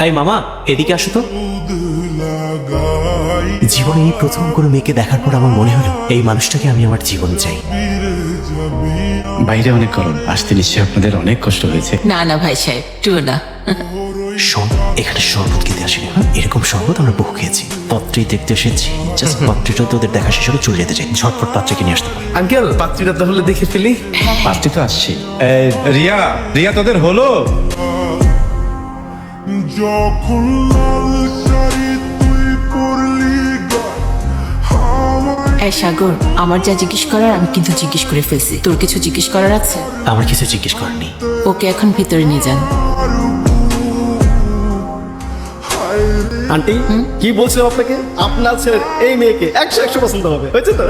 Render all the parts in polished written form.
এই মামা, এদিকে আসো তো। জীবনে এই প্রথম কোনো মেয়েকে দেখার পর আমার মনে হলো এই মানুষটাকে আমি আমার জীবনে চাই। বাইরে অনেক গরম, আসতে নিশ্চয়ই আপনাদের অনেক কষ্ট হয়েছে। না না ভাই সাহেব, টুও না। শোন, এখানে শরবত খেতে আসিনি, এরকম শরবত আমরা বহু খেয়েছি। পত্রেই দেখতে এসেছি, জাস্ট পত্রটা তোদের দেখা শেষ হলে চলে যেতে চাই। ঝটপট পাত্রকে নিয়ে আসতে পারি। আঙ্কেল, পাত্রীটা তাহলে দেখে ফেলি। পাত্রী তো আসছে। রিয়া, রিয়া তোদের হলো? যখন লাল শাড়ি তুই পরলি এই সাগর, আমার যা জিজ্ঞেস করার আমি কিন্তু জিজ্ঞেস করে ফেলছি। তোর কিছু জিজ্ঞেস করার আছে? আমার কিছু জিজ্ঞেস করেনি। ওকে এখন ভিতরে নিয়ে যান। আন্টি, কি বলছিলাম আপনাকে, আপনার ছেলের এই মেয়েকে 100 পছন্দ হবে, হয়েছে তো?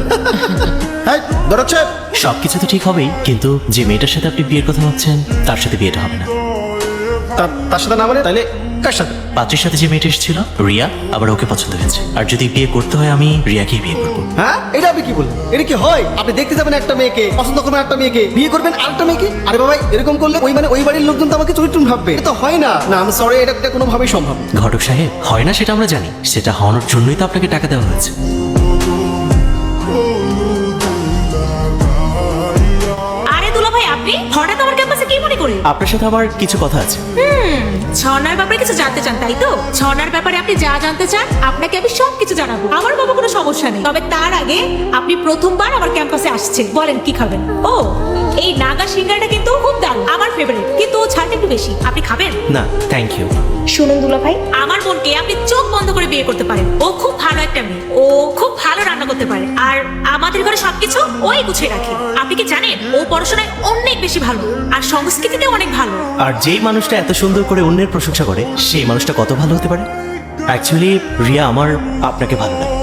হ্যাঁ, ধরছে। সবকিছু তো ঠিক হবেই, কিন্তু যে মেয়েটার সাথে আপনি বিয়ের কথা ভাবছেন তার সাথে বিয়েটা হবে না। তার সাথে না, মানে তাইলে কার সাথে? পাত্রের সাথে যে মেয়েটা এসেছিল রিয়া, আবার ওকে পছন্দ হয়েছে। আর যদি বিয়ে করতে হয় আমি রিয়াকেই বিয়ে করবো। হ্যাঁ, এটা আপনি কি বললেন? এটা কি হয়? আপনি দেখতে যাবেন একটা মেয়েকে, পছন্দ করবেন একটা মেয়েকে, বিয়ে করবেন আরেকটা মেয়েকে? আরে বাবা, এরকম করলে ওই বাড়ির লোকজন তো আমাকে চরিত্র ভাববে। এটা তো হয় না। না, আমি সরি, এটা কোনোভাবেই সম্ভব না। ঘটক সাহেব, হয় না সেটা আমরা জানি, সেটা হওয়ানোর জন্যই তো আপনাকে টাকা দেওয়া হয়েছে। আরে দুলা ভাই, আপনি হঠাৎ আমার ক্যাম্পাসে কি মনে করে? আপনার সাথে আমার কিছু কথা আছে। ছনার ব্যাপারে কিছু জানতে চান, তাই তো? ছনার ব্যাপারে আপনি যা জানতে চান আপনাকে আমি সব কিছু জানাবো। আমার বাবা কোনো সমস্যা নেই, তবে তার আগে আপনি প্রথমবার আমার ক্যাম্পাসে আসছে, বলেন কি খাবেন? ও, এই নাগা সিঙ্গারটা কিন্তু খুব দারুণ, আমার ফেভারিট, কিন্তু ও ছাড়টা একটু বেশি। আপনি খাবেন? না থ্যাংক ইউ। শুনুন দুলা ভাই, আমার বোনকে আপনি চোখ বন্ধ করে বিয়ে করতে পারেন। ও খুব ভালো একটা মেয়ে, ও খুব ভালো রান্না করতে পারে, আর আমাদের ঘরে সবকিছু ওই গুছিয়ে রাখে। আপনি কি জানেন ও পড়াশোনায় অনেক বেশি ভালো, আর সংস্কৃতিতে অনেক ভালো। আর যেই মানুষটা এত সুন্দর করে অন্যের প্রশংসা করে সেই মানুষটা কত ভালো হতে পারে? অ্যাকচুয়ালি রিয়া, আমার আপনাকে ভালো লাগে।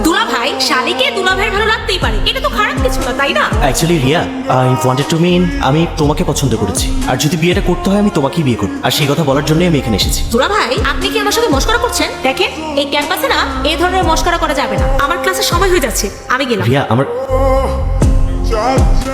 দুলা ভাই, শালিকে দুলা ভাইয়ের ভালো লাগতেই পারে, এটা তো খারাপ কিছু না, তাই না? Actually Riya, I wanted to mean, আমি তোমাকে পছন্দ করেছি, আর যদি বিয়েটা করতে হয় আমি তোমাকেই বিয়ে করব, আর সেই কথা বলার জন্যই আমি এখানে এসেছি। দুলা ভাই, আপনি কি আমার সাথে মস্করা করছেন? দেখেন, এই ক্যাম্পাসে না এই ধরনের মস্করা করা যাবে না। আমার ক্লাসের সময় হয়ে যাচ্ছে, আমি গেলাম। রিয়া, আমার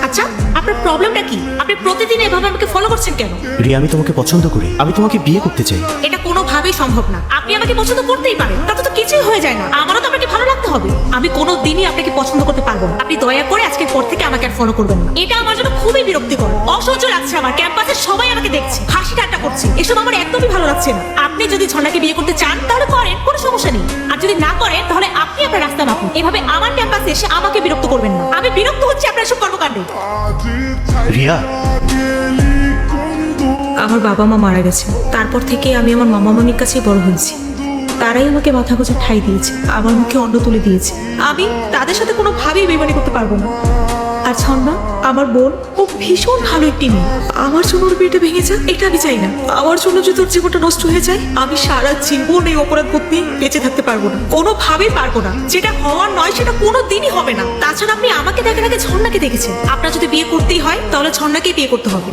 আচ্ছা, আপনার প্রবলেমটা কি? আপনি প্রতিদিন এভাবে আমাকে ফলো করছেন কেন? রিয়া, আমি তোমাকে পছন্দ করি, আমি তোমাকে বিয়ে করতে চাই। এটা কোনোভাবেই সম্ভব না। আপনি আমাকে পছন্দ করতেই পারেন, তাতে তো কিছুই হয়ে যায় না। আমারও তো আপনাকে ভালো লাগতে হবে। আমি কোনোদিনই আপনাকে পছন্দ করতে পারবো না। আপনি দয়া করে আজকের পর থেকে আমাকে আর ফলো করবেন না। এটা আমার জন্য খুবই বিরক্তিকর, অসহ্য লাগছে। আমার ক্যাম্পাসের সবাই আমাকে দেখছে, হাসি ঠাট্টা করছে, এসব আমার একদমই ভালো লাগছে না। আপনি যদি ঝর্ণাকে বিয়ে করতে চান তাহলে করেন, কোনো সমস্যা নেই। আর যদি না করেন তাহলে আপনি আপনার রাস্তা মাপুন। এভাবে আমার ক্যাম্পাসে এসে আমাকে বিরক্ত করবেন না। আমি বিরক্ত হচ্ছি আপনার সব কর্মকাণ্ডে। রিয়া, আমার বাবা মা মারা গেছে, তারপর থেকে আমি আমার মামা মামির কাছে বড় হয়েছি। তারাই আমাকে মাথা গোঁজা ঠাই দিয়েছে, আমার মুখে অন্ন তুলে দিয়েছে। আমি তাদের সাথে কোনোভাবেই বেমানি করতে পারবো না। আর ছন্না, আমার বোন, ও ভীষণ ভালো একটি মেয়ে। আমার জন্য ওর বিয়েটা ভেঙে যাক, এটা আমি চাই না। আমার জন্য যদি ওর জীবনটা নষ্ট হয়ে যায়, আমি সারা জীবন এই অপরাধ বোধ নিয়ে বেঁচে থাকতে পারবো না, কোনোভাবেই পারবো না। যেটা হওয়ার নয় সেটা কোনোদিনই হবে না। তাছাড়া আপনি আমাকে দেখার আগে ঝর্ণাকে দেখেছেন। আপনার যদি বিয়ে করতেই হয় তাহলে ঝর্ণাকেই বিয়ে করতে হবে।